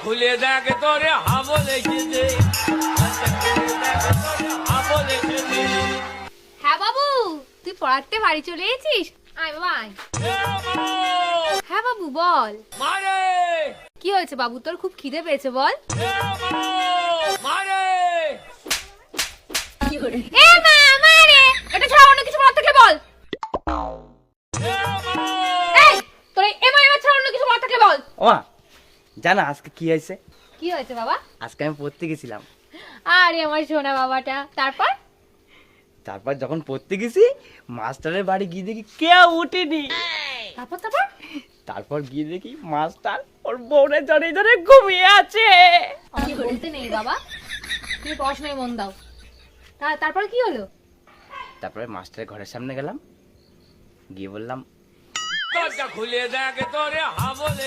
খুলে দেখ তোরে হাবল এসেছে। হ্যাঁ বাবু, তুই পড়াতে বাড়ি চলে এসেছিস? আয় বাবা আয়। হ্যাঁ বাবু বল। মারে কি হয়েছে বাবু, তোর খুব খিদে পেয়েছে বল। মারে এ মা মারে, এটা ছাড়া অন্য কিছু বলার থাকলে বল। এই তোর এ মা এবার ছাড়া অন্য কিছু বলার থাকলে বল। ও মা, জানো আজকে কি হয়েছে? কি হয়েছে বাবা? আজকে আমি পড়তে গেছিলাম। আরে আমার সোনা বাবাটা, তারপর? তারপর যখন পড়তে গেছি, মাস্টারের বাড়ি গিয়ে দেখি কেউ উঠেনি। তারপর তারপর তারপর গিয়ে দেখি মাস্টার ওর বউরে জড়ে জড়ে ঘুমিয়ে আছে। আমি বলতে নেই বাবা, তুমি পড়াশোনায় মন দাও। তারপর কি হলো? তারপরে মাস্টারের ঘরের সামনে গেলাম, গিয়ে বললাম, দরজা খুলে দেখ তোরে হাবল